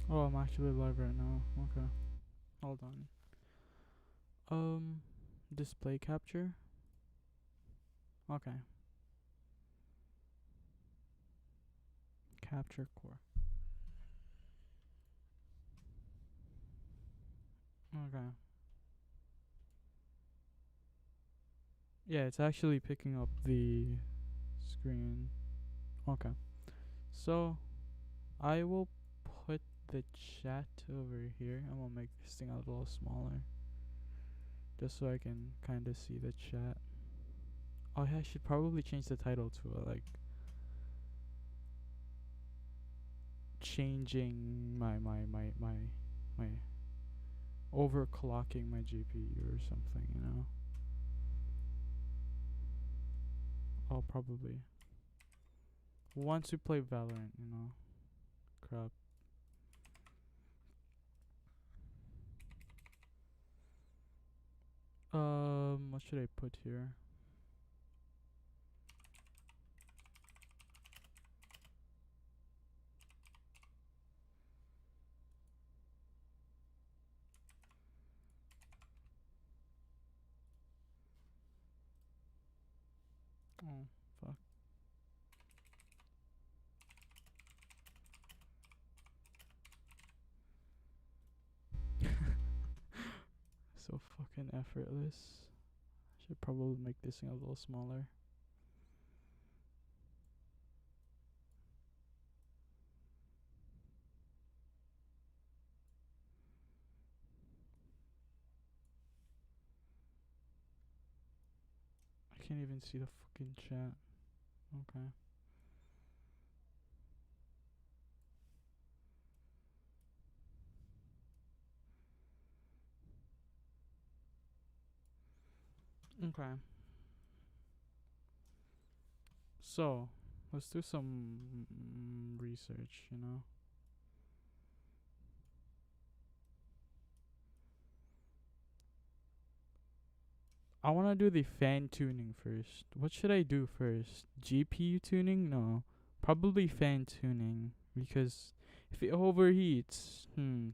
Oh, I'm actually live right now. Okay. Hold on. Display capture. Okay. Capture core. Okay. Yeah, it's actually picking up the screen. Okay. So, I will put the chat over here. I'm gonna make this thing a little smaller. Just so I can kind of see the chat. Oh, yeah, I should probably change the title to like changing my overclocking my GPU or something, you know? I'll probably once we play Valorant, you know. Crap. What should I put here? Oh, fuck. So fucking effortless. Should probably make this thing a little smaller. I can't even see the fucking chat. Okay. Okay. So, let's do some research, you know? I want to do the fan tuning first. What should I do first? GPU tuning? No. Probably fan tuning. Because if it overheats,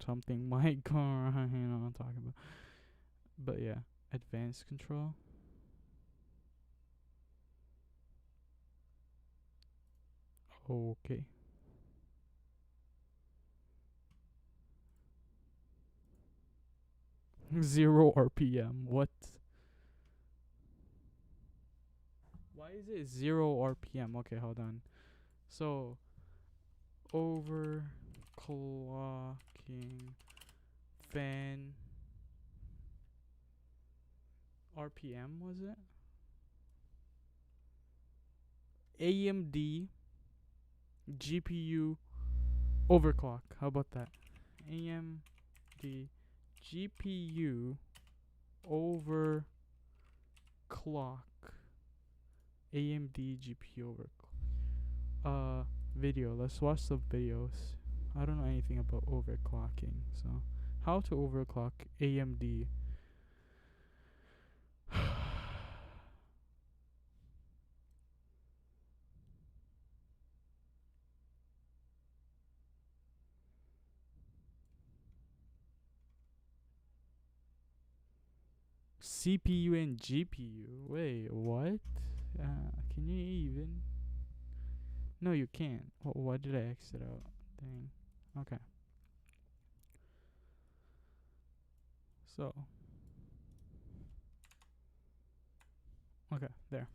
something might go wrong, you know what I'm talking about. But yeah, advanced control. Okay. Zero RPM. What? Why is it zero RPM? Okay, hold on. So, overclocking fan RPM, was it? AMD GPU overclock. How about that? AMD GPU overclock. AMD GPU overclock. Video. Let's watch the videos. I don't know anything about overclocking, so how to overclock AMD. CPU and GPU. Wait, what? Can you even? No, you can't. Why did I exit out? Dang. Okay. So. Okay, there.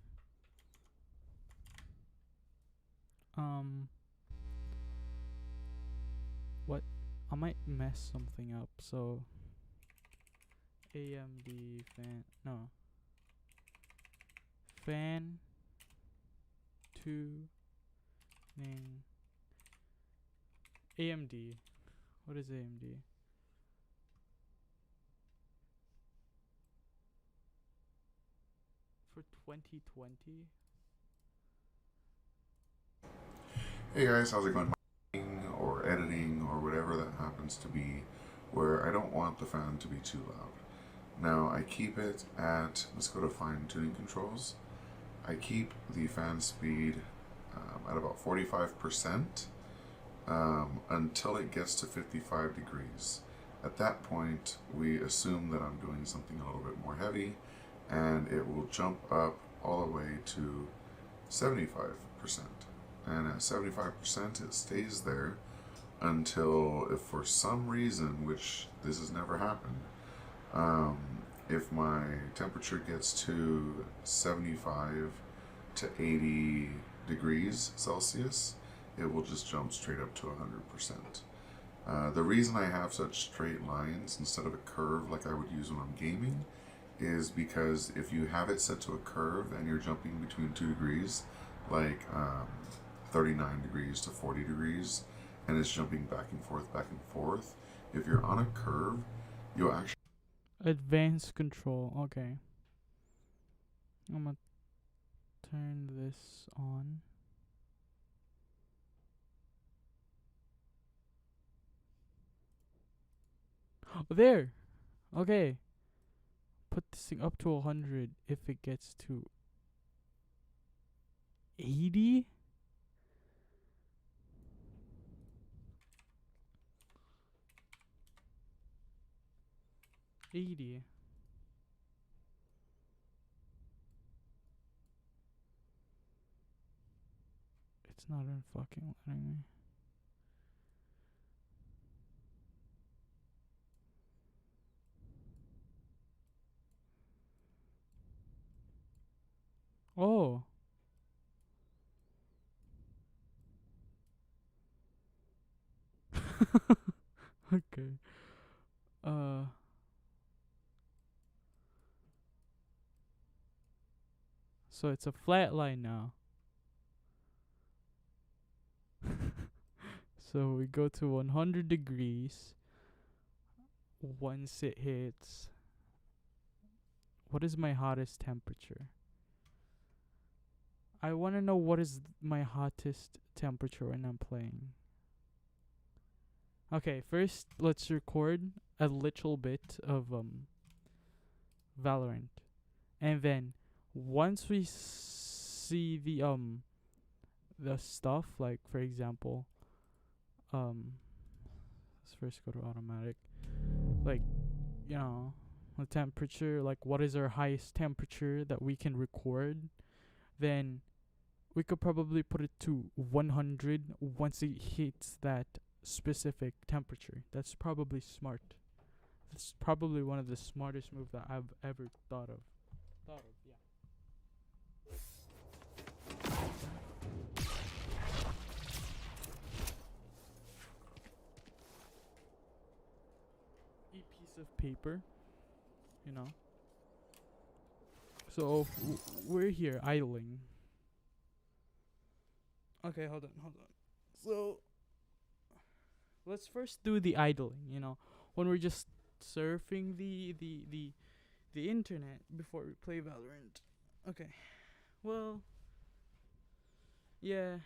Um. What? I might mess something up. So. AMD fan. No. Fan tuning. AMD. What is AMD? For 2020? Hey guys, how's it going? Or editing or whatever that happens to be, where I don't want the fan to be too loud. Now I keep it at, let's go to fine tuning controls. I keep the fan speed at about 45%, until it gets to 55 degrees. At that point, we assume that I'm doing something a little bit more heavy, and it will jump up all the way to 75%. And at 75%, it stays there until, if for some reason, which this has never happened, um, if my temperature gets to 75 to 80 degrees Celsius, it will just jump straight up to 100%. The reason I have such straight lines instead of a curve like I would use when I'm gaming is because if you have it set to a curve and you're jumping between 2 degrees, like 39 degrees to 40 degrees, and it's jumping back and forth, if you're on a curve, you'll actually Advanced control. Okay. I'm gonna turn this on. There. Okay. Put this thing up to 100 if it gets to 80. 80. It's not in fucking letting me. Oh. Okay. Uh. So it's a flat line now. So we go to 100 degrees. Once it hits. What is my hottest temperature? I want to know what is my hottest temperature when I'm playing. Okay, first let's record a little bit of Valorant. And then once we see the stuff, like for example, let's first go to automatic. Like, you know, the temperature, like what is our highest temperature that we can record, then we could probably put it to 100 once it hits that specific temperature. That's probably smart. That's probably one of the smartest moves that I've ever thought of. Yeah. A piece of paper, you know. So we're here idling. Okay, hold on. So let's first do the idling, you know, when we're just surfing the internet before we play Valorant. Okay. Well, yeah,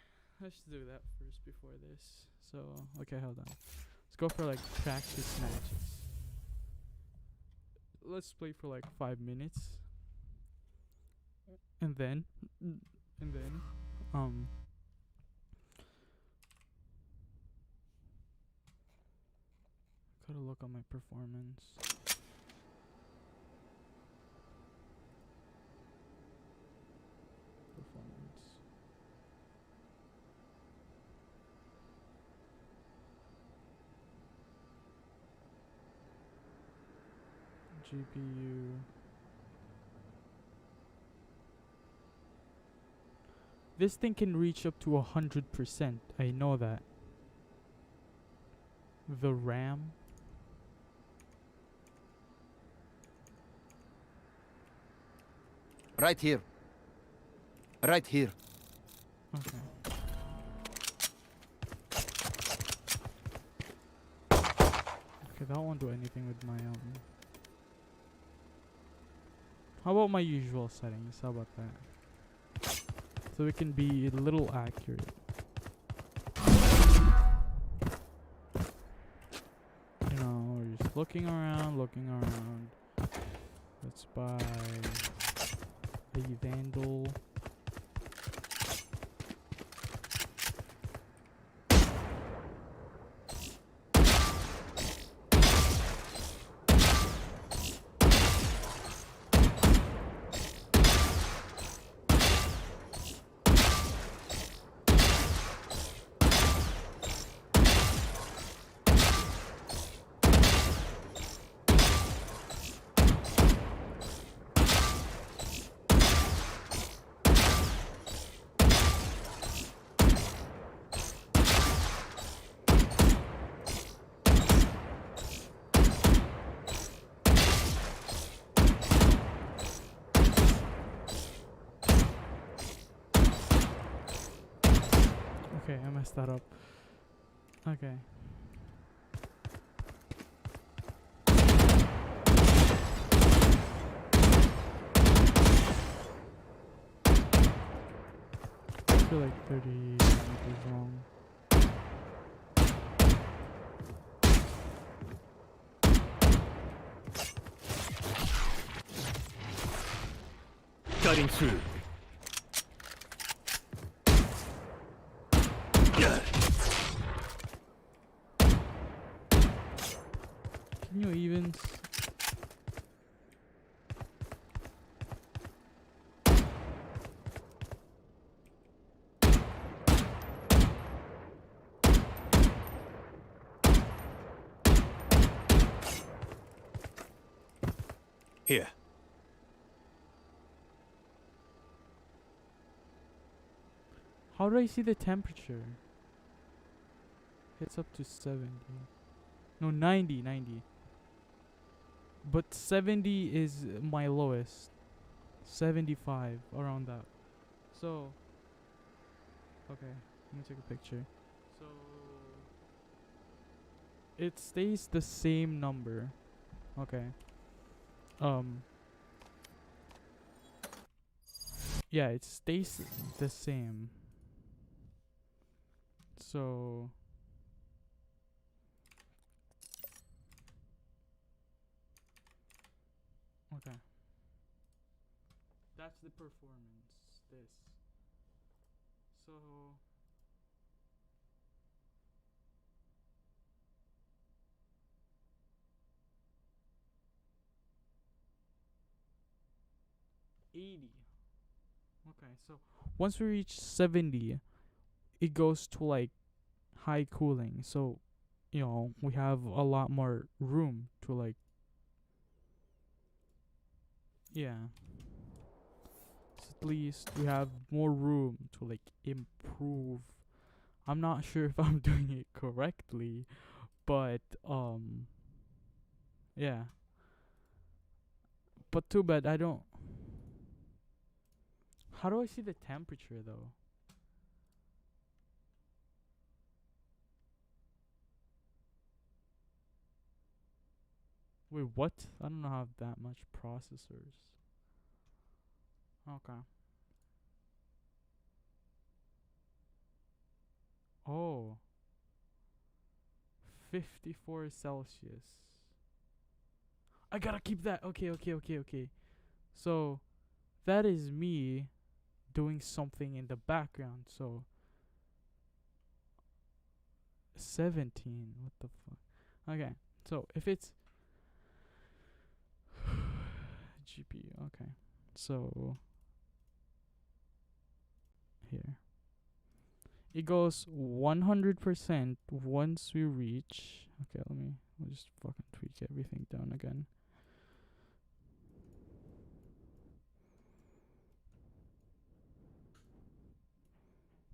let's do that first before this. So, okay, hold on. Let's go for like practice matches. Let's play for like 5 minutes. And then um gotta look at my performance. GPU. This thing can reach up to 100%. I know that. The RAM. Right here. Right here. Okay. Okay, that won't do anything with my How about my usual settings? How about that? So we can be a little accurate. You know, we're just looking around. Let's buy a Vandal. Okay, I messed that up. Okay. I feel like 30 meters long. Cutting through. Can you even? Here. How do I see the temperature? It's up to 70. No, 90, 90. But 70 is my lowest. 75, around that. So, okay, let me take a picture. So, it stays the same number. Okay. Yeah, it stays the same. So, okay. That's the performance. This. So, '80. Okay, so once we reach 70, it goes to like high cooling. So, we have a lot more room to like, yeah. So at least we have more room to like improve. I'm not sure if I'm doing it correctly, but yeah. But too bad I don't. How do I see the temperature though? Wait, what? I don't have that much processors. Okay. Oh, 54 Celsius. I gotta keep that. Okay, okay, okay, okay. So, that is me doing something in the background. So, 17. What the fuck? Okay. So, if it's GPU, okay. So, here. It goes 100% once we reach. Okay, we'll just fucking tweak everything down again.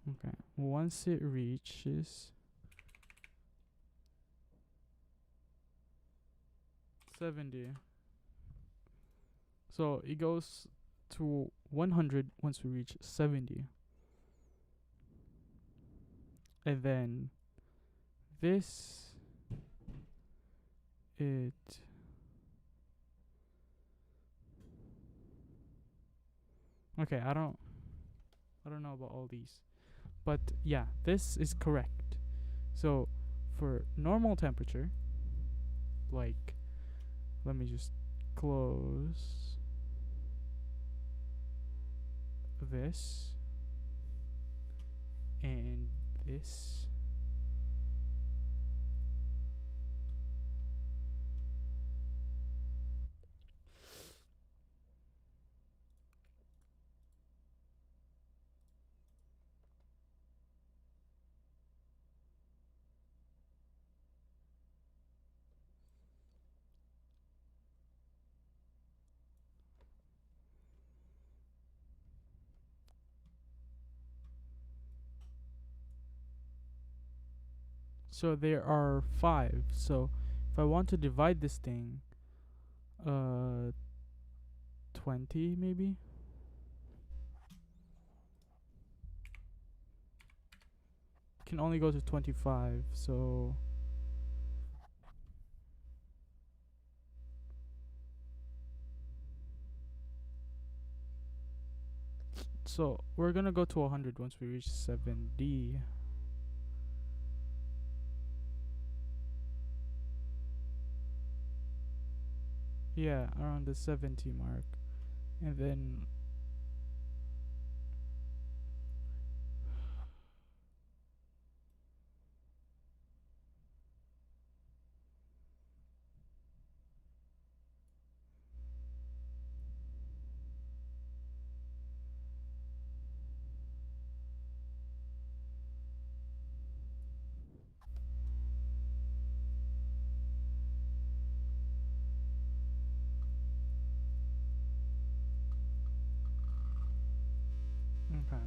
Okay, once it reaches 70. So it goes to 100 once we reach 70. And then this it okay, I don't know about all these. But yeah, this is correct. So for normal temperature, like let me just close this and this. So there are 5. So if I want to divide this thing, uh, 20 maybe. can only go to 25. So we're gonna go to 100 once we reach 70. Yeah, around the 70 mark. And then okay.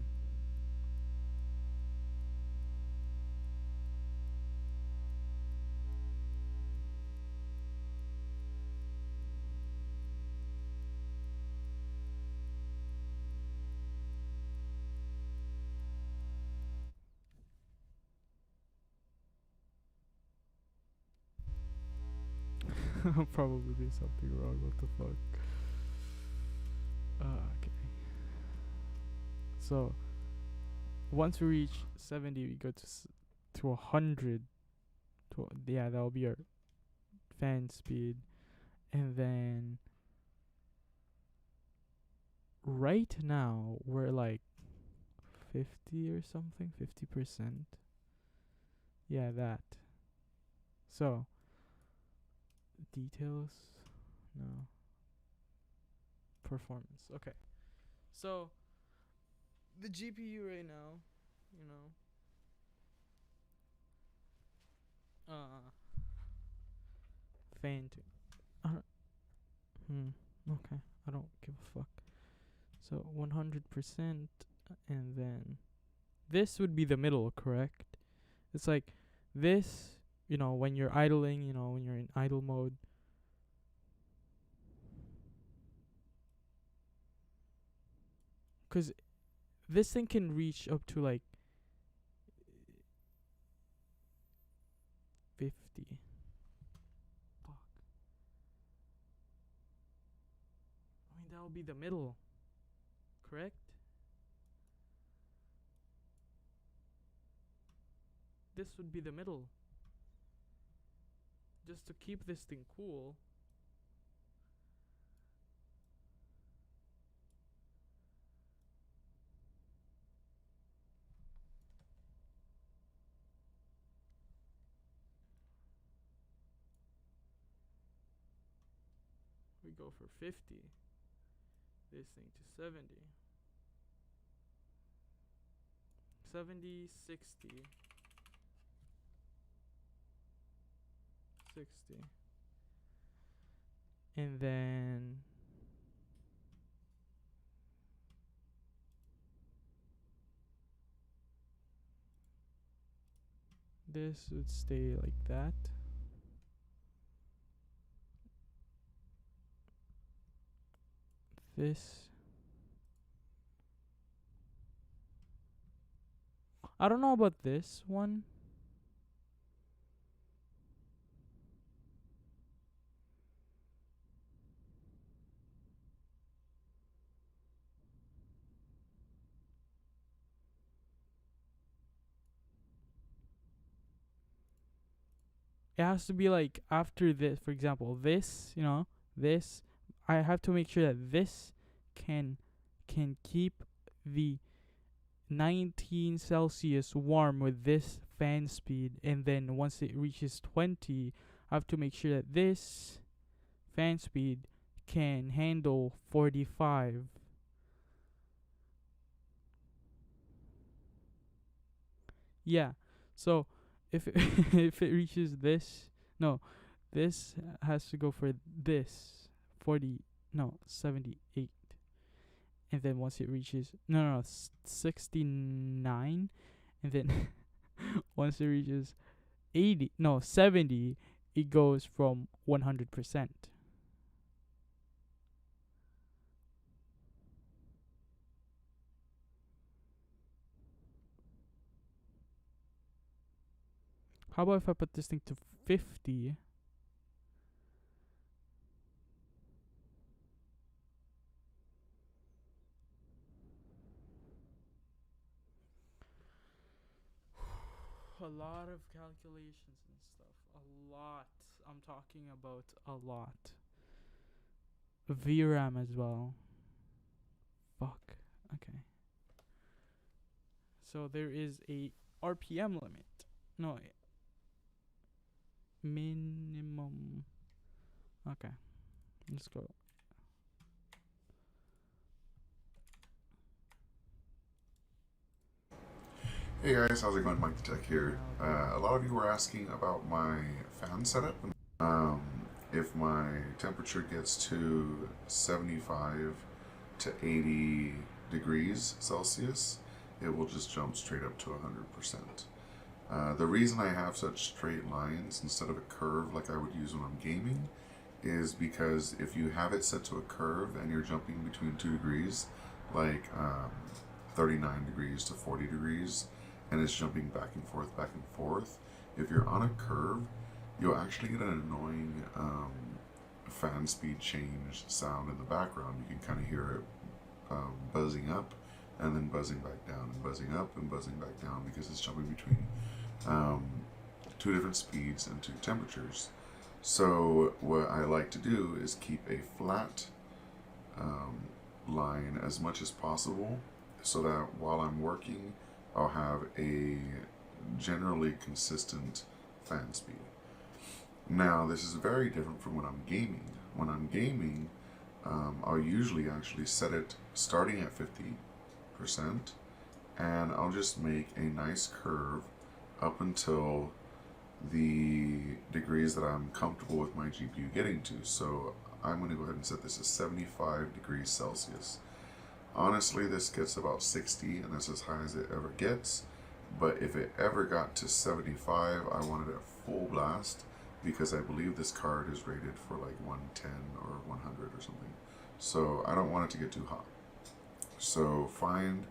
I'll probably do something wrong. What the fuck? Okay. So once we reach 70, we go to 100. Yeah, that'll be our fan speed. And then right now we're like 50 or something, 50%. Yeah, that. So details, no. Performance. Okay. So the GPU right now, you know, fan tune. Okay. I don't give a fuck. So 100%, and then this would be the middle, correct? It's like this, when you're idling, when you're in idle mode. Because this thing can reach up to like 50. Fuck. I mean, that would be the middle, correct? This would be the middle. Just to keep this thing cool. We go for 50. This thing to 70. 70, 60. 60. And then this would stay like that. This. I don't know about this one. It has to be like after this. For example, this, this. I have to make sure that this can keep the 19 Celsius warm with this fan speed, and then once it reaches 20, I have to make sure that this fan speed can handle 45. Yeah. So if it if it reaches this, no, this has to go for this 40, no, 78. And then once it reaches, no, 69, and then once it reaches 80, no, 70, it goes from 100%. How about if I put this thing to 50? A lot of calculations and stuff. A lot. I'm talking about a lot. VRAM as well. Fuck. Okay. So there is a RPM limit. No, minimum. Okay. Let's go. Hey guys, how's it going? Mike the Tech here. A lot of you were asking about my fan setup. Um, if my temperature gets to 75 to 80 degrees Celsius, it will just jump straight up to 100%. The reason I have such straight lines instead of a curve like I would use when I'm gaming is because if you have it set to a curve and you're jumping between 2 degrees, like 39 degrees to 40 degrees, and it's jumping back and forth, if you're on a curve, you'll actually get an annoying fan speed change sound in the background. You can kind of hear it buzzing up and then buzzing back down and buzzing up and buzzing back down because it's jumping between two different speeds and two temperatures. So what I like to do is keep a flat line as much as possible so that while I'm working, I'll have a generally consistent fan speed. Now, this is very different from when I'm gaming. When I'm gaming, I'll usually actually set it starting at 50%, and I'll just make a nice curve up until the degrees that I'm comfortable with my GPU getting to. So I'm going to go ahead and set this as 75 degrees Celsius. Honestly, this gets about 60, and that's as high as it ever gets. But if it ever got to 75, I wanted it full blast because I believe this card is rated for like 110 or 100 or something. So I don't want it to get too hot. So find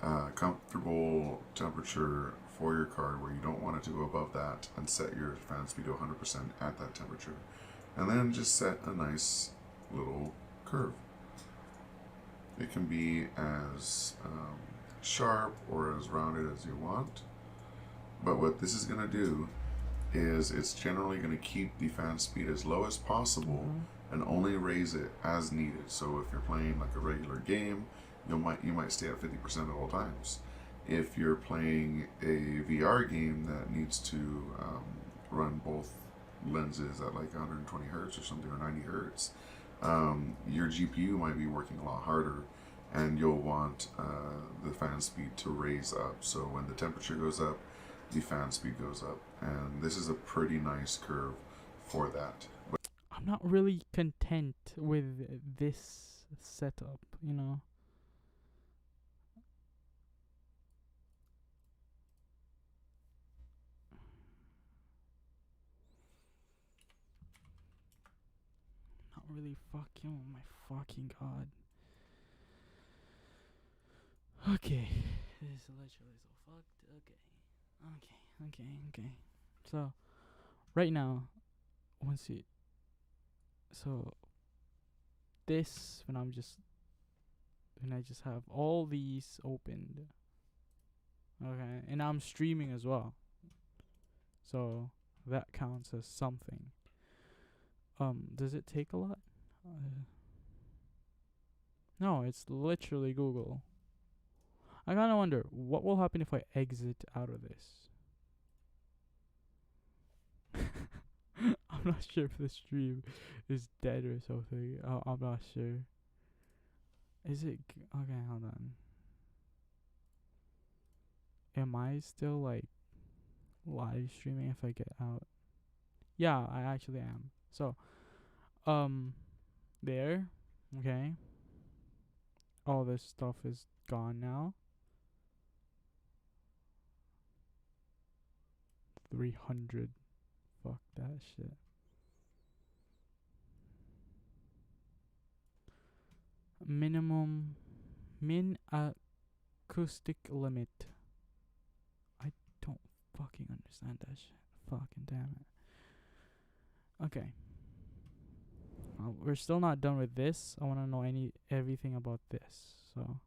a comfortable temperature for your card where you don't want it to go above that, and set your fan speed to 100% at that temperature. And then just set a nice little curve. It can be as sharp or as rounded as you want. But what this is going to do is it's generally going to keep the fan speed as low as possible and only raise it as needed. So if you're playing like a regular game, you might stay at 50% at all times. If you're playing a VR game that needs to run both lenses at like 120 hertz or something, or 90 hertz, your GPU might be working a lot harder, and you'll want the fan speed to raise up. So when the temperature goes up, the fan speed goes up, and this is a pretty nice curve for that. But I'm not really content with this setup, you know. Not really fucking, oh my fucking god. Okay. This is literally so fucked. Okay. So, right now, once you. So, this, when I just have all these opened. Okay. And I'm streaming as well. So, that counts as something. Does it take a lot? No, it's literally Google. I kind of wonder what will happen if I exit out of this. I'm not sure if the stream is dead or something. I'm not sure. Is it okay? Hold on. Am I still like live streaming if I get out? Yeah, I actually am. So, there. Okay. All this stuff is gone now. 300. Fuck that shit. Min acoustic limit. I don't fucking fucking understand that shit. Fucking damn it. Okay. Well, we're still not done with this. I want to know everything about this. So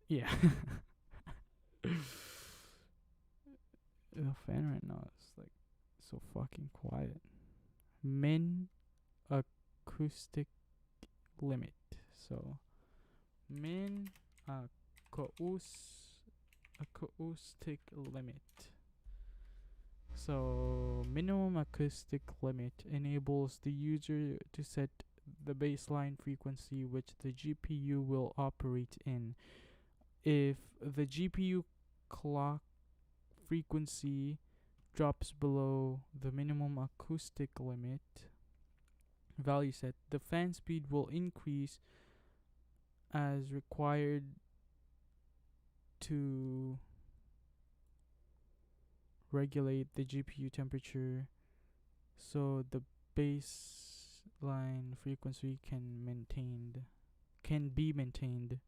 yeah. The fan right now is like so fucking quiet. Min acoustic limit. So min acoustic limit. So minimum acoustic limit enables the user to set the baseline frequency which the GPU will operate in. If the GPU clock frequency drops below the minimum acoustic limit value set, the fan speed will increase as required to regulate the GPU temperature so the baseline frequency can be maintained.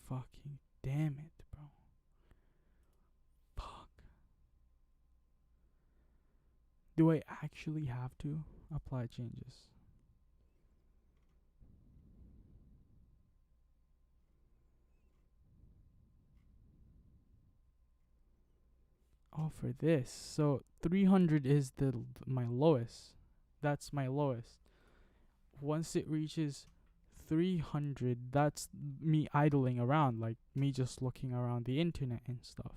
Fucking damn it, bro. Fuck. Do I actually have to apply changes? Oh, for this. So 300 is my lowest. That's my lowest. Once it reaches 300, that's me idling around, like me just looking around the internet and stuff.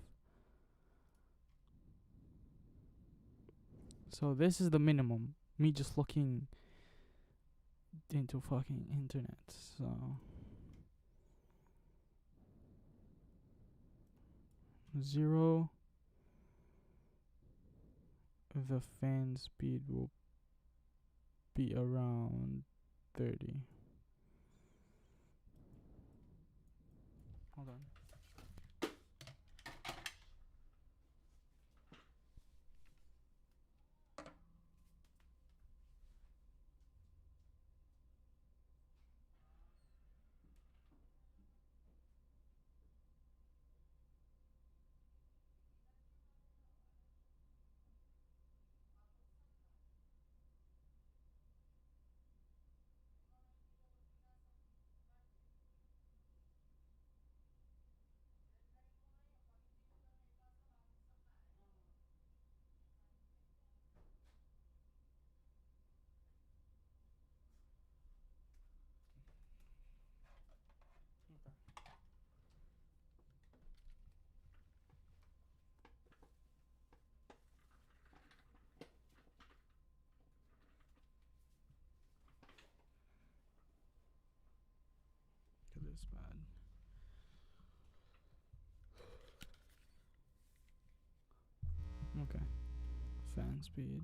So this is the minimum. Me just looking into fucking internet. So 0, the fan speed will be around 30. Hold on. It is bad. Okay. Fan speed.